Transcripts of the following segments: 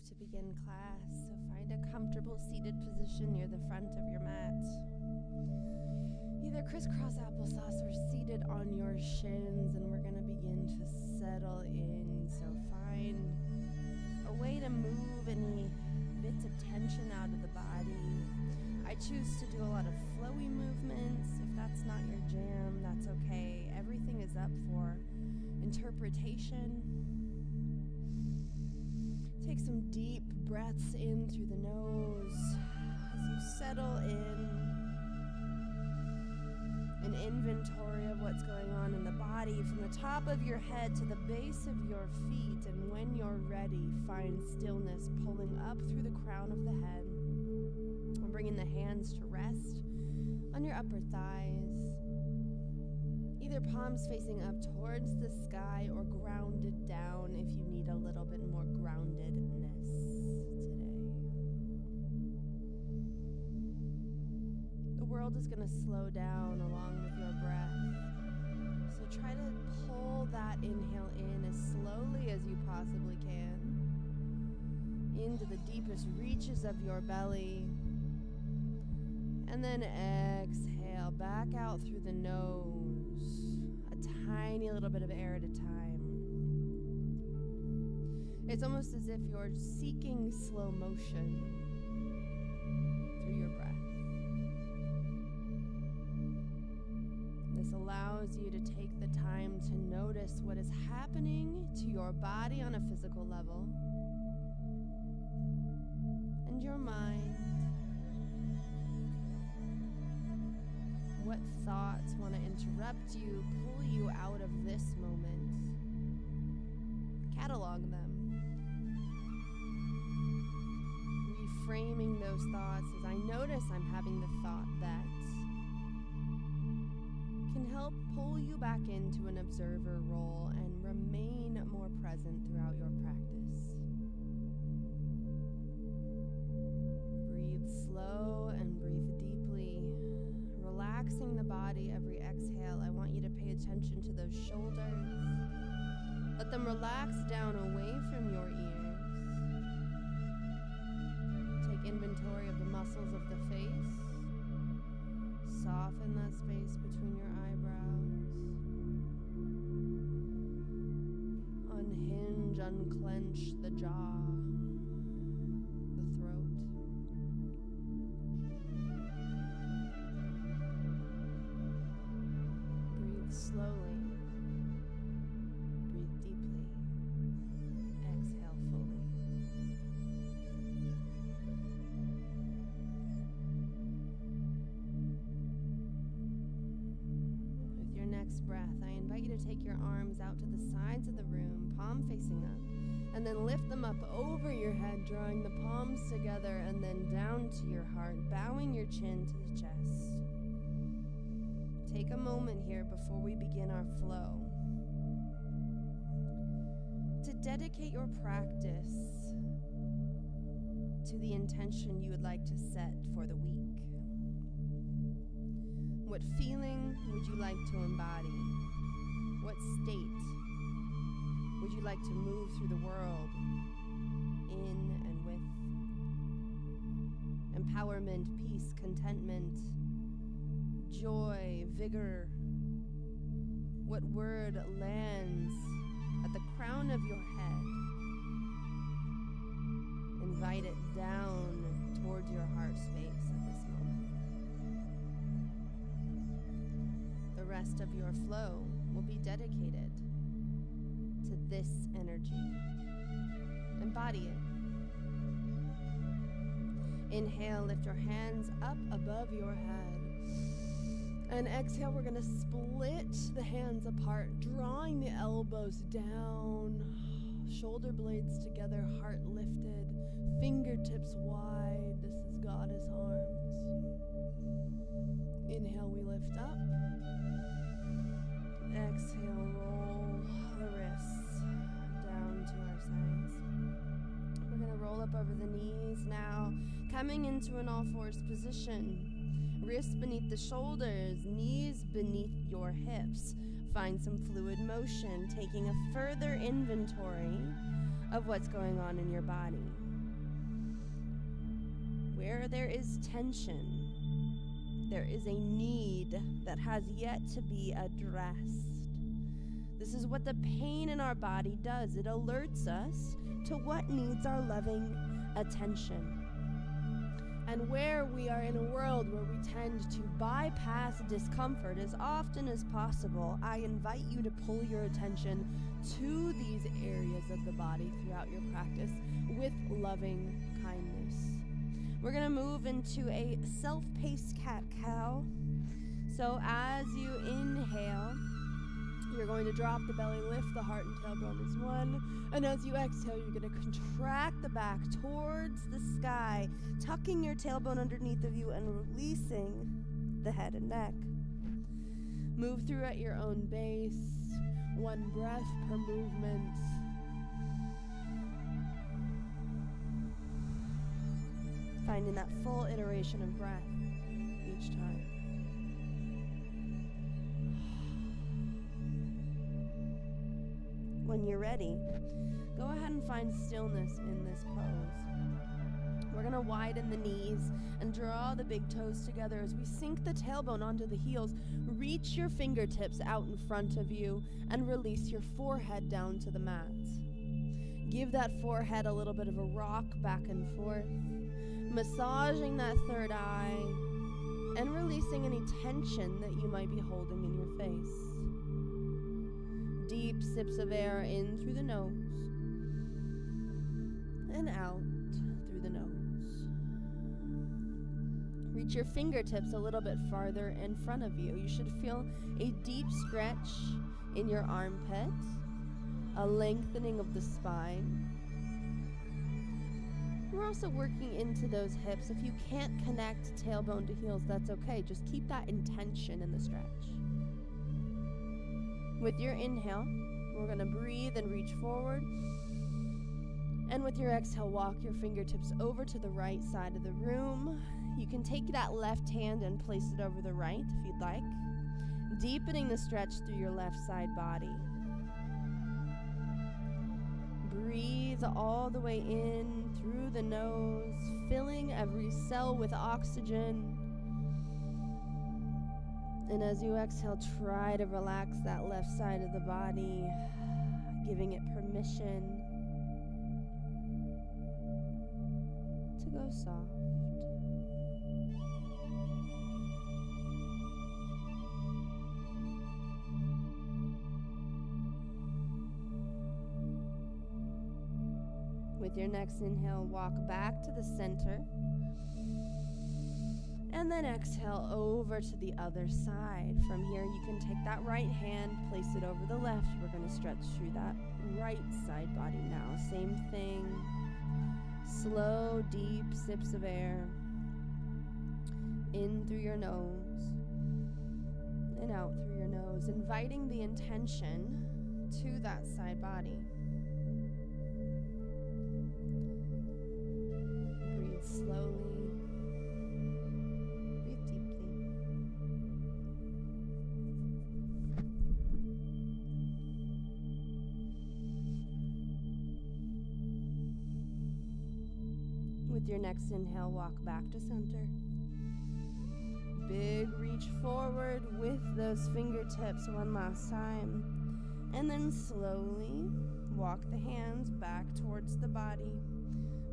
to begin class, so find a comfortable seated position near the front of your mat. Either crisscross applesauce or seated on your shins, and we're going to begin to settle in. So find a way to move any bits of tension out of the body. I choose to do a lot of flowy movements. If that's not your jam, that's okay. Everything is up for interpretation. Take some deep breaths in through the nose as you settle in. An inventory of what's going on in the body from the top of your head to the base of your feet. And when you're ready, find stillness pulling up through the crown of the head. And bringing the hands to rest on your upper thighs. Either palms facing up towards the sky or grounded down if you need a little bit more groundedness today. The world is going to slow down along with your breath. So try to pull that inhale in as slowly as you possibly can into the deepest reaches of your belly. And then exhale back out through the nose, a tiny little bit of air at a time. It's almost as if you're seeking slow motion through your breath. This allows you to take the time to notice what is happening to your body on a physical level and your mind. What thoughts want to interrupt you, pull you out of this moment? Catalog them. Reframing those thoughts as I notice I'm having the thought that can help pull you back into an observer role and remain more present throughout your practice. Breathe slow and breathe deeply. Relaxing the body every exhale. I want you to pay attention to those shoulders. Let them relax down away from your ears. Take inventory of the muscles of the face. Soften that space between your eyebrows. Unhinge, unclench the jaw, the throat. Slowly, breathe deeply, exhale fully. With your next breath, I invite you to take your arms out to the sides of the room, palm facing up, and then lift them up over your head, drawing the palms together, and then down to your heart, bowing your chin to the chest. Take a moment here before we begin our flow to dedicate your practice to the intention you would like to set for the week. What feeling would you like to embody? What state would you like to move through the world in and with? Empowerment, peace, contentment, joy, vigor. What word lands at the crown of your head? Invite it down towards your heart space at this moment. The rest of your flow will be dedicated to this energy. Embody it. Inhale, lift your hands up above your head. And exhale, we're going to split the hands apart, drawing the elbows down, shoulder blades together, heart lifted, fingertips wide. This is goddess arms. Inhale, we lift up. Exhale, roll the wrists down to our sides. We're going to roll up over the knees now, coming into an all fours position. Wrists beneath the shoulders, knees beneath your hips. Find some fluid motion, taking a further inventory of what's going on in your body. where there is tension, there is a need that has yet to be addressed. This is what the pain in our body does. It alerts us to what needs our loving attention. And where we are in a world where we tend to bypass discomfort as often as possible, I invite you to pull your attention to these areas of the body throughout your practice with loving kindness. We're going to move into a self-paced cat-cow. So as you inhale, you're going to drop the belly, lift the heart and tailbone is one. And as you exhale, you're going to contract the back towards the sky, tucking your tailbone underneath of you and releasing the head and neck. Move through at your own pace, one breath per movement. Finding that full iteration of breath each time. When you're ready, go ahead and find stillness in this pose. We're going to widen the knees and draw the big toes together as we sink the tailbone onto the heels. Reach your fingertips out in front of you and release your forehead down to the mat. Give that forehead a little bit of a rock back and forth, massaging that third eye and releasing any tension that you might be holding in your face. Deep sips of air in through the nose and out through the nose. Reach your fingertips a little bit farther in front of you. You should feel a deep stretch in your armpit, a lengthening of the spine. We're also working into those hips. If you can't connect tailbone to heels, that's okay. Just keep that intention in the stretch. With your inhale, we're going to breathe and reach forward. And with your exhale, walk your fingertips over to the right side of the room. You can take that left hand and place it over the right if you'd like, deepening the stretch through your left side body. Breathe all the way in through the nose, filling every cell with oxygen. And as you exhale, try to relax that left side of the body, giving it permission to go soft. With your next inhale, walk back to the center. And then exhale over to the other side. From here, you can take that right hand, place it over the left. We're going to stretch through that right side body now. Same thing. Slow, deep sips of air. In through your nose. And out through your nose. Inviting the intention to that side body. Breathe slowly. With your next inhale, walk back to center. Big reach forward with those fingertips one last time. And then slowly walk the hands back towards the body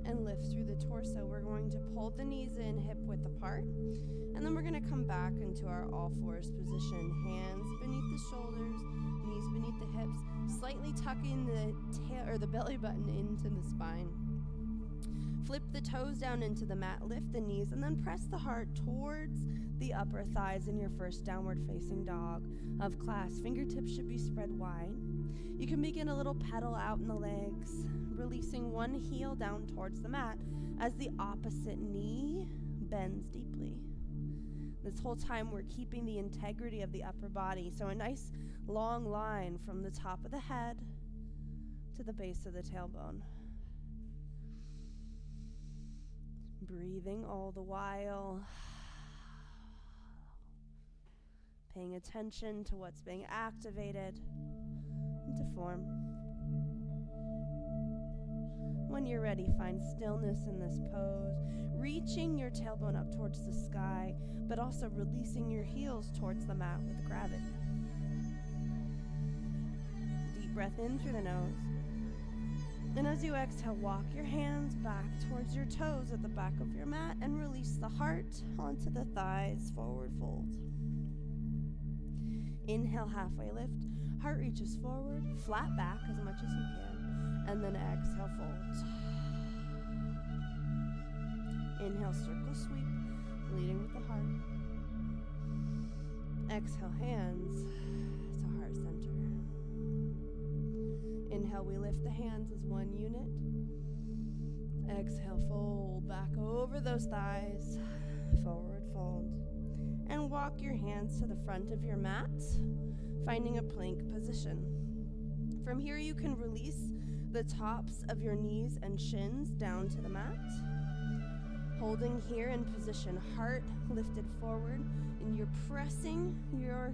and lift through the torso. We're going to pull the knees in, hip width apart. And then we're going to come back into our all fours position. Hands beneath the shoulders, knees beneath the hips, slightly tucking the tail or the belly button into the spine. Flip the toes down into the mat, lift the knees, and then press the heart towards the upper thighs in your first downward facing dog of class. Fingertips should be spread wide. You can begin a little pedal out in the legs, releasing one heel down towards the mat as the opposite knee bends deeply. This whole time we're keeping the integrity of the upper body, so a nice long line from the top of the head to the base of the tailbone. Breathing all the while, paying attention to what's being activated into form. When you're ready, find stillness in this pose, reaching your tailbone up towards the sky, but also releasing your heels towards the mat with gravity. Deep breath in through the nose. And as you exhale, walk your hands back towards your toes at the back of your mat and release the heart onto the thighs, forward fold. Inhale, halfway lift. Heart reaches forward, flat back as much as you can, and then exhale, fold. Inhale, circle sweep, leading with the heart. Exhale, hands to heart center. Inhale, we lift the hands as one unit. Exhale, fold back over those thighs, forward fold. And walk your hands to the front of your mat, finding a plank position. From here, you can release the tops of your knees and shins down to the mat. Holding here in position, heart lifted forward, and you're pressing your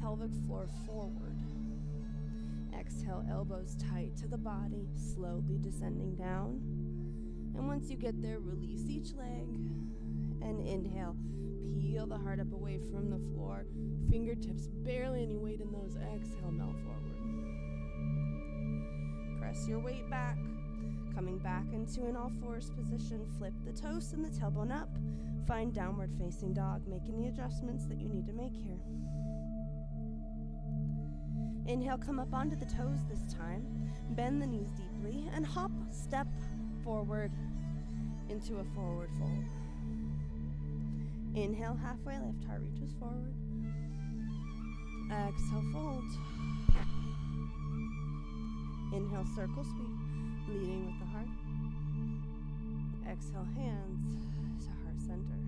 pelvic floor forward. Exhale, elbows tight to the body, slowly descending down. And once you get there, release each leg. And inhale, peel the heart up away from the floor. Fingertips, barely any weight in those. Exhale, melt forward. Press your weight back. Coming back into an all fours position, flip the toes and the tailbone up. Find downward facing dog, making the adjustments that you need to make here. Inhale, come up onto the toes this time. Bend the knees deeply and hop, step forward into a forward fold. Inhale, halfway lift, heart reaches forward. Exhale, fold. Inhale, circle sweep, leading with the heart. Exhale, hands to heart center.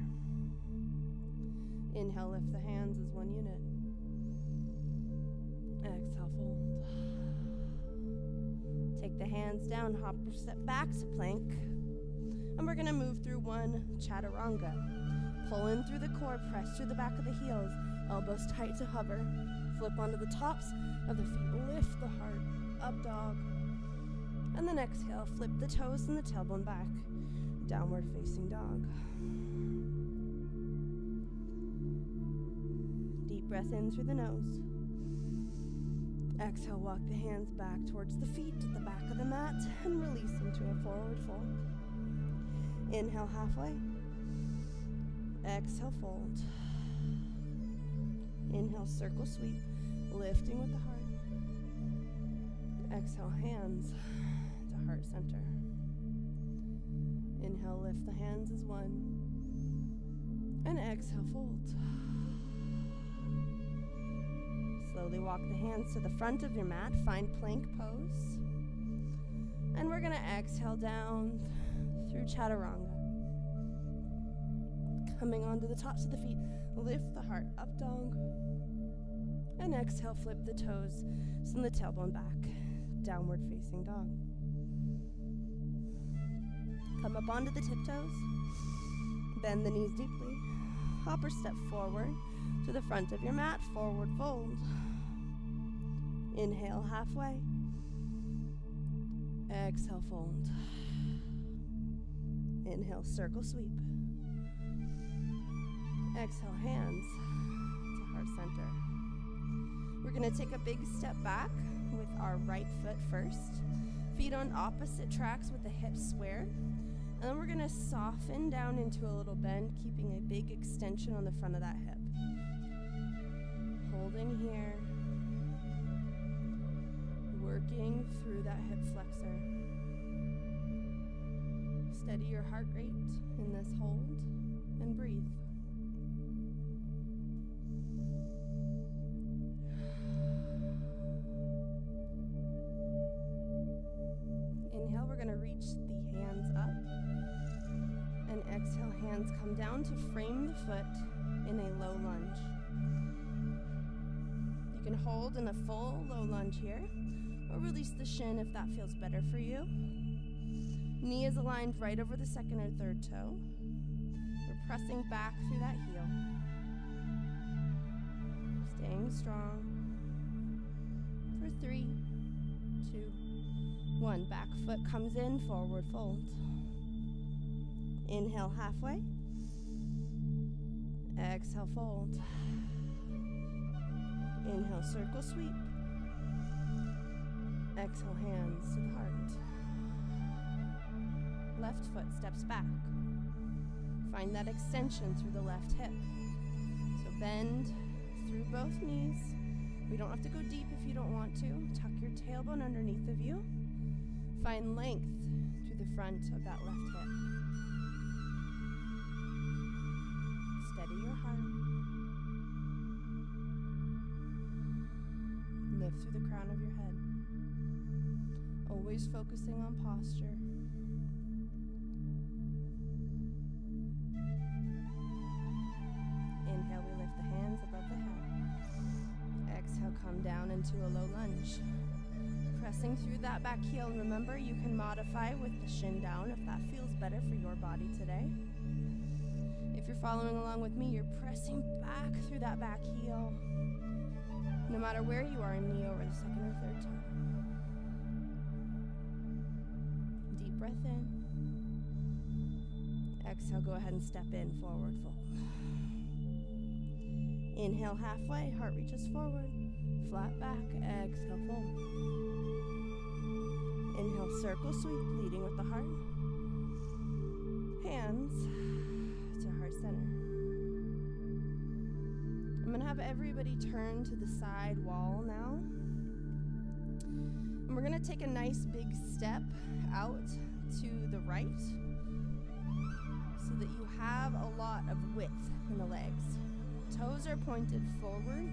Inhale, lift the hands as one unit. Exhale, fold. Take the hands down, hop or step back to plank. And we're gonna move through one chaturanga. Pull in through the core, press through the back of the heels, elbows tight to hover. Flip onto the tops of the feet, lift the heart, up dog. And then exhale, flip the toes and the tailbone back, downward facing dog. Deep breath in through the nose. Exhale, walk the hands back towards the feet at the back of the mat and release into a forward fold. Inhale, halfway. Exhale, fold. Inhale, circle sweep, lifting with the heart. Exhale, hands to heart center. Inhale, lift the hands as one. And exhale, fold. Slowly walk the hands to the front of your mat. Find plank pose. And we're going to exhale down through chaturanga. Coming onto the tops of the feet, lift the heart, up dog. And exhale, flip the toes, send the tailbone back, downward facing dog. Come up onto the tiptoes, bend the knees deeply, hop or step forward to the front of your mat, forward fold. Inhale, halfway. Exhale, fold. Inhale, circle sweep. Exhale, hands to heart center. We're going to take a big step back with our right foot first. Feet on opposite tracks with the hips squared. And then we're going to soften down into a little bend, keeping a big extension on the front of that hip. Holding here. Working through that hip flexor. Steady your heart rate in this hold and breathe. Inhale, we're going to reach the hands up. And exhale, hands come down to frame the foot in a low lunge. You can hold in a full low lunge here, or release the shin if that feels better for you. Knee is aligned right over the second or third toe. We're pressing back through that heel. Staying strong. For 3, 2, 1, back foot comes in, forward fold. Inhale halfway. Exhale, fold. Inhale, circle sweep. Exhale, hands to the heart. Left foot steps back. Find that extension through the left hip. So bend through both knees. We don't have to go deep if you don't want to. Tuck your tailbone underneath of you. Find length through the front of that left hip. Steady your heart. Lift through the crown of your head. Always focusing on posture. Inhale, we lift the hands above the head. Exhale, come down into a low lunge. Pressing through that back heel. And remember, you can modify with the shin down if that feels better for your body today. If you're following along with me, you're pressing back through that back heel. No matter where you are, knee over the second or third toe. Deep breath in. Exhale, go ahead and step in, forward fold. Inhale halfway, heart reaches forward. Flat back, exhale, fold. Inhale, circle sweep, leading with the heart. Hands to heart center. I'm gonna have everybody turn to the side wall now. And we're gonna take a nice big step out to the right so that you have a lot of width in the legs. Toes are pointed forward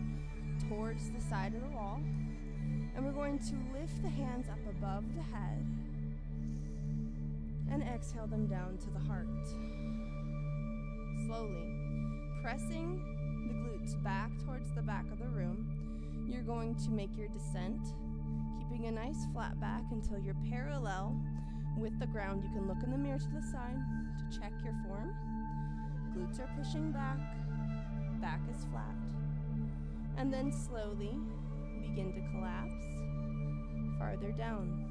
towards the side of the wall. And we're going to lift the hands up above the head and exhale them down to the heart. Slowly, pressing the glutes back towards the back of the room, you're going to make your descent, keeping a nice flat back until you're parallel with the ground. You can look in the mirror to the side to check your form. Glutes are pushing back, back is flat. And then slowly begin to collapse farther down.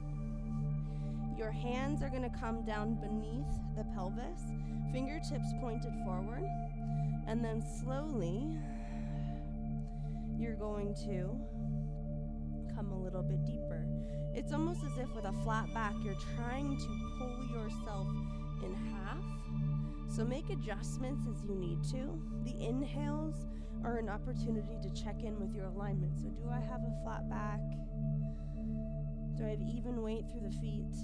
Your hands are going to come down beneath the pelvis, fingertips pointed forward, and then slowly you're going to come a little bit deeper. It's almost as if with a flat back you're trying to pull yourself in half. So make adjustments as you need to. The inhales are an opportunity to check in with your alignment. So do I have a flat back? Do I have even weight through the feet?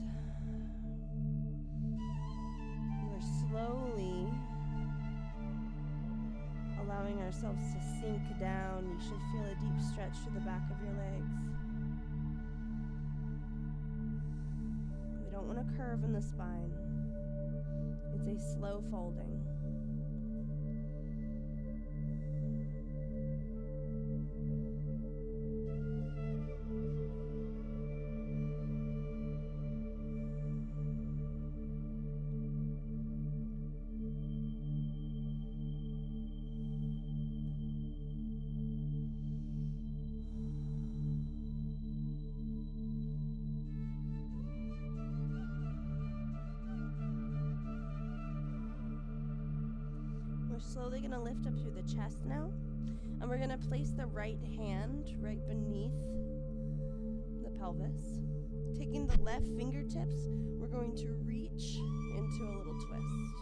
We're slowly allowing ourselves to sink down. You should feel a deep stretch through the back of your legs. We don't want to curve in the spine. It's a slow folding. We're slowly going to lift up through the chest now, and we're going to place the right hand right beneath the pelvis. Taking the left fingertips, we're going to reach into a little twist.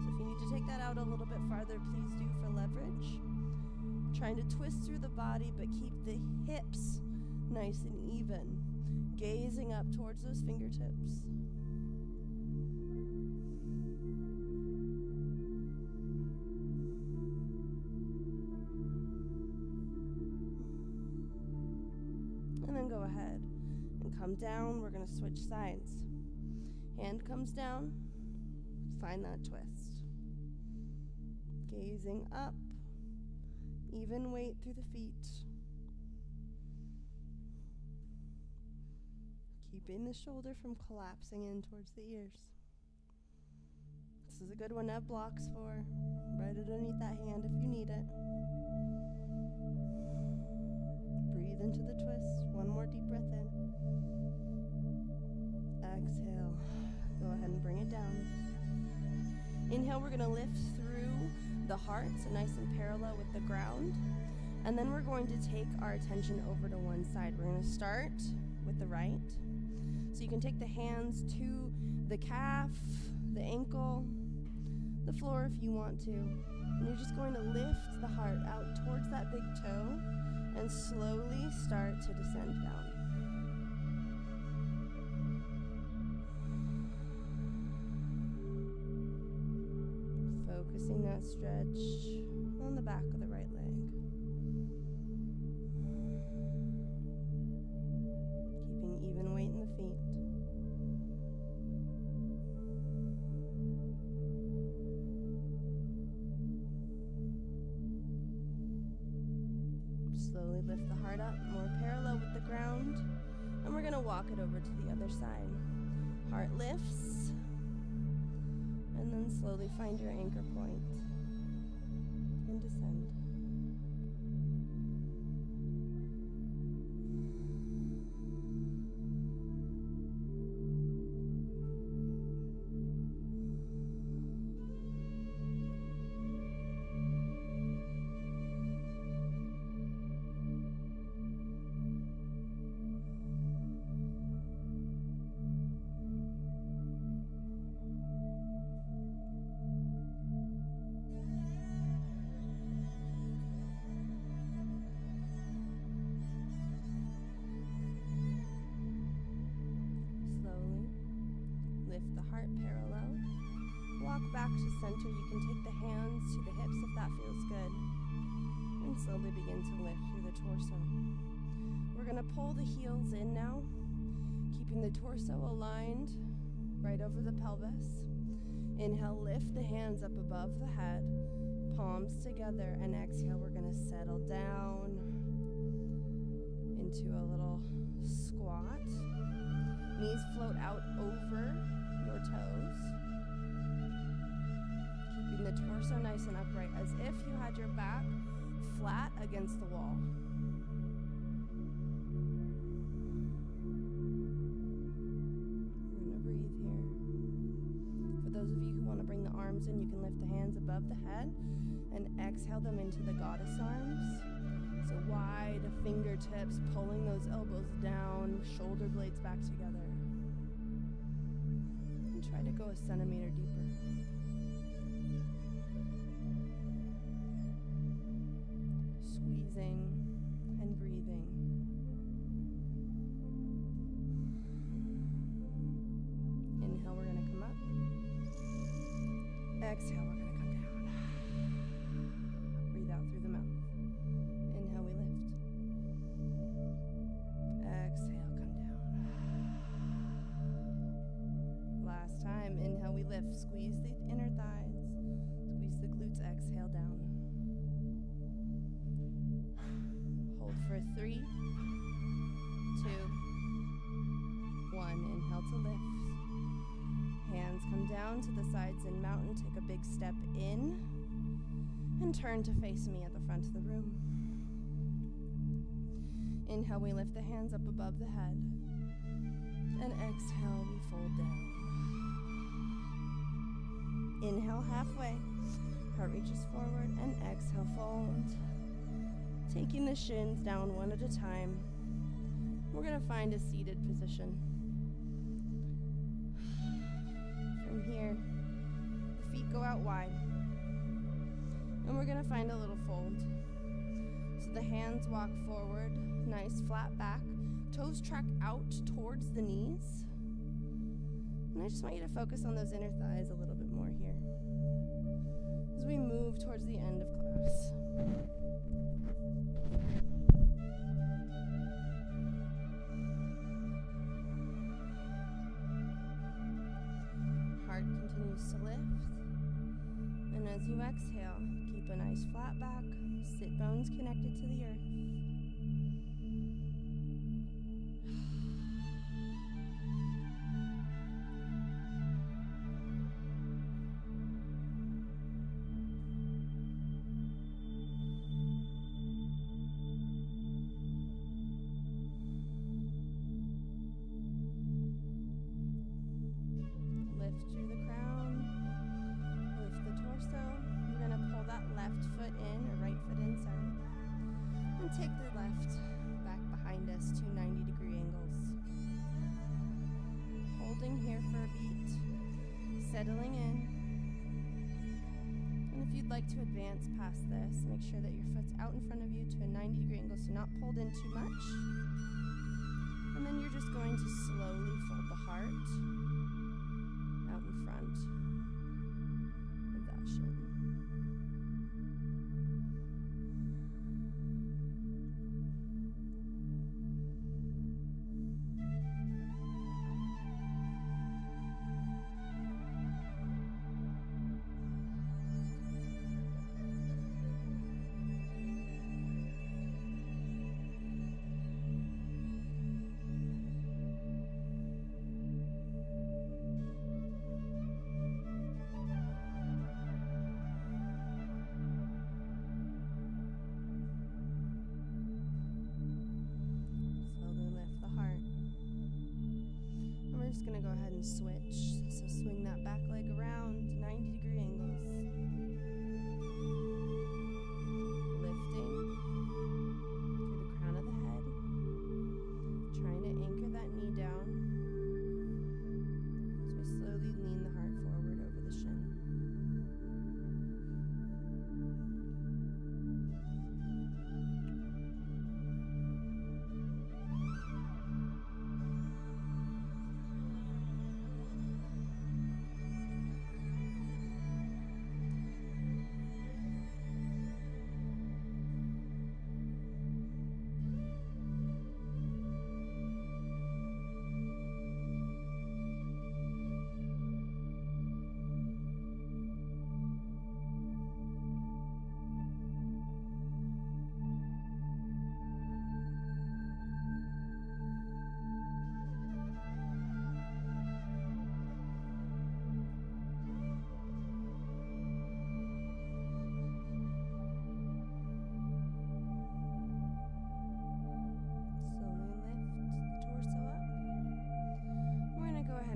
So if you need to take that out a little bit farther, please do for leverage. Trying to twist through the body, but keep the hips nice and even. Gazing up towards those fingertips. And then go ahead and come down. We're going to switch sides. Hand comes down. Find that twist. Gazing up. Even weight through the feet. Keeping the shoulder from collapsing in towards the ears. This is a good one to have blocks for. Right underneath that hand if you need it. Breathe into the twist. One more deep breath in. ahead and bring it down. Inhale, we're going to lift through the heart, so nice and parallel with the ground. And then we're going to take our attention over to one side. We're going to start with the right. So you can take the hands to the calf, the ankle, the floor if you want to. And you're just going to lift the heart out towards that big toe and slowly start to descend down. Focusing that stretch on the back of the right leg. Keeping even weight in the feet. Slowly lift the heart up, more parallel with the ground. And we're going to walk it over to the other side. Heart lifts. And then slowly find your anchor point and descend. Parallel. Walk back to center. You can take the hands to the hips if that feels good. And slowly begin to lift through the torso. We're going to pull the heels in now, keeping the torso aligned right over the pelvis. Inhale, lift the hands up above the head, palms together, and exhale, we're going to settle down into a little squat. Knees float out over your toes, keeping the torso nice and upright as if you had your back flat against the wall. We're going to breathe here. For those of you who want to bring the arms in, you can lift the hands above the head and exhale them into the goddess arms. So wide fingertips, pulling those elbows down, shoulder blades back together. Try to go a centimeter deeper. Squeezing and breathing. Inhale, we're going to come up. Exhale, we're going to come down. Breathe out through the mouth. Inhale, we lift. Exhale, come down. Last time, inhale, we lift. Squeeze the inner thighs. Squeeze the glutes. Exhale, down. Hold for 3, 2, 1. Inhale to lift. Hands come down to the sides in mountain. Take a big step in and turn to face me at the front of the room. Inhale, we lift the hands up above the head. And exhale, we fold down. Inhale, halfway. Heart reaches forward, and exhale, fold. Taking the shins down one at a time. We're going to find a seated position. From here, the feet go out wide. And we're going to find a little fold. So the hands walk forward, nice flat back. Toes track out towards the knees. And I just want you to focus on those inner thighs a little bit more here as we move towards the end of class. Heart continues to lift. And as you exhale, keep a nice flat back, sit bones connected to the earth. you'd like to advance past this, make sure that your foot's out in front of you to a 90-degree angle, so not pulled in too much. And then you're just going to slowly fold the heart out in front of that shin. Just going to go ahead and switch. So swing that back leg around, 90-degree angles. Lifting through the crown of the head. Trying to anchor that knee down as we slowly lean the heart forward over the shin.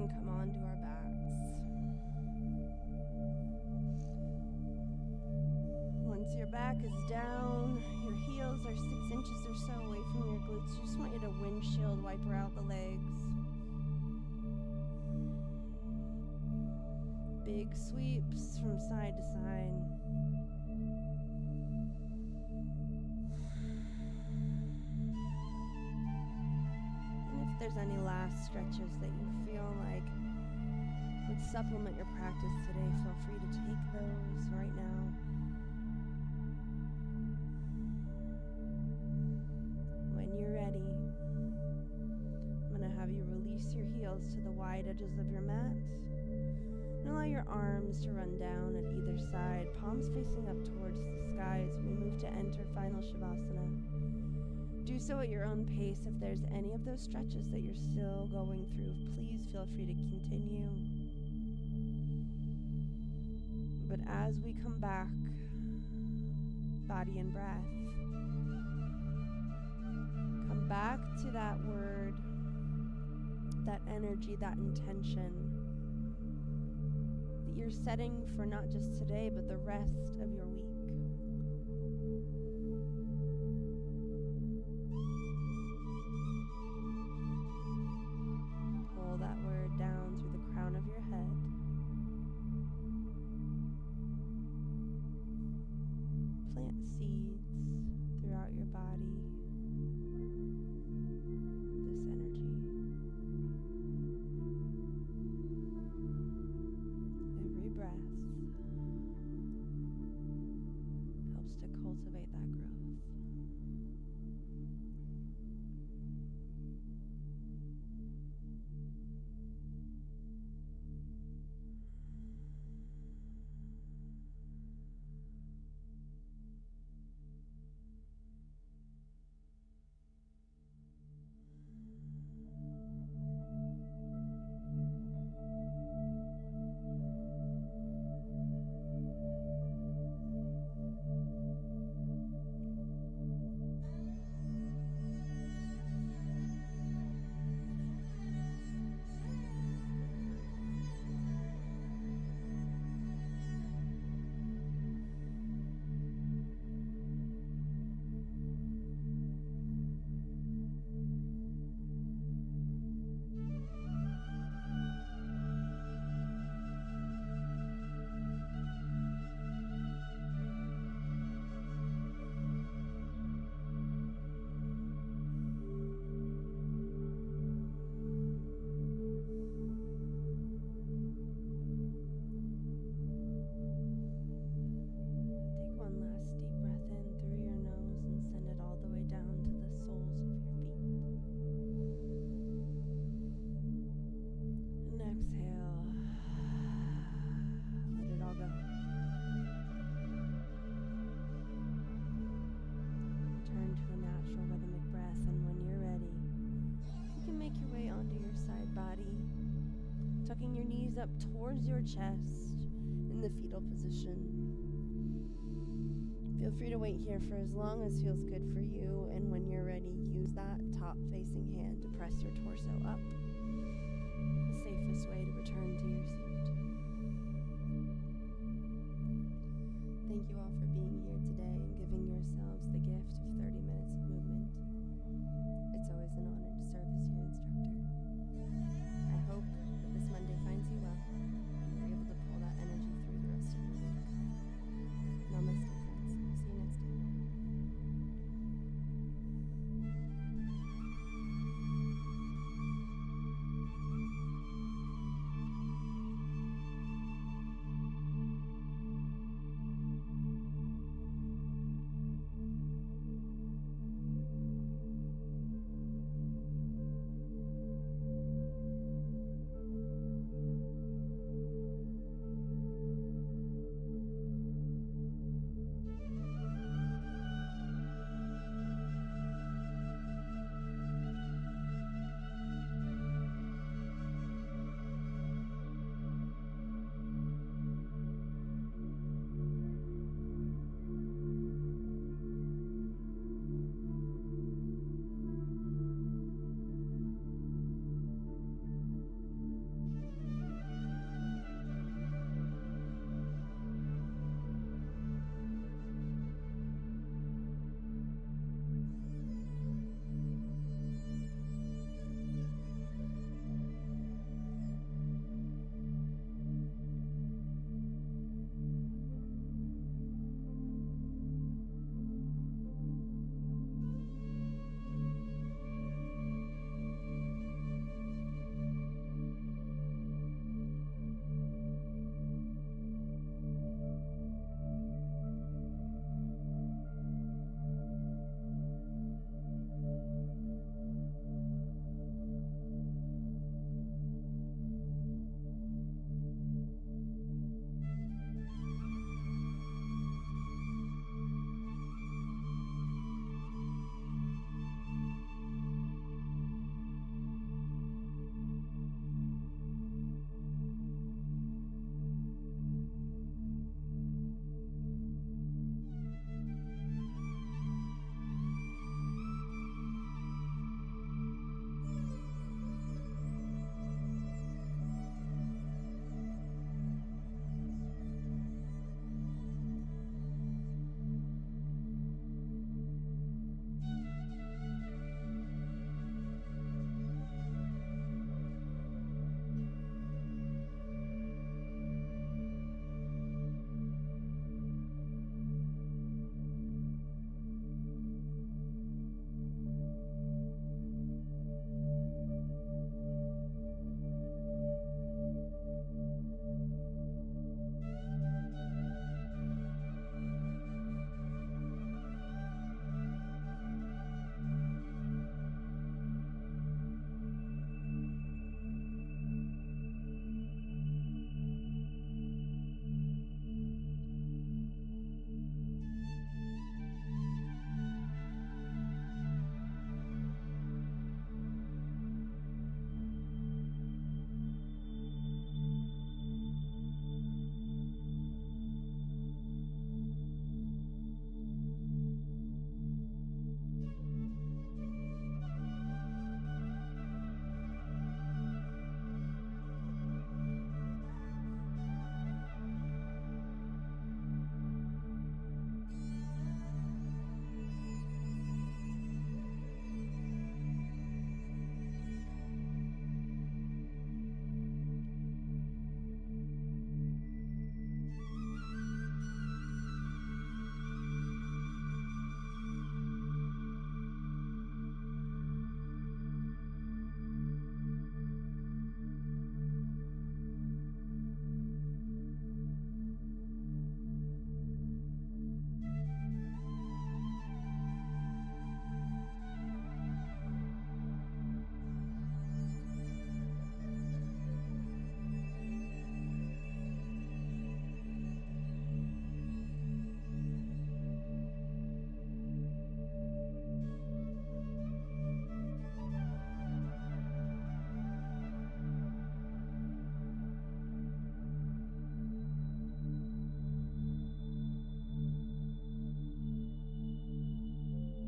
Come on to our backs. Once your back is down, your heels are 6 inches or so away from your glutes. You just want you to windshield wiper out the legs. Big sweeps from side to side. And if there's any last stretches that you feel like would supplement your practice today, feel free to take those right now. When you're ready, I'm going to have you release your heels to the wide edges of your mat and allow your arms to run down at either side, palms facing up towards the sky as we move to enter final Shavasana. Do so at your own pace. If there's any of those stretches that you're still going through, please feel free to continue. But as we come back, body and breath, come back to that word, that energy, that intention that you're setting for not just today, but the rest of your week. Pull that word down through the crown of your head. Plant seeds throughout your body. This energy. Every breath helps to cultivate that growth. up towards your chest in the fetal position. Feel free to wait here for as long as feels good for you, and when you're ready, use that top-facing hand to press your torso up. The safest way to return to your seat.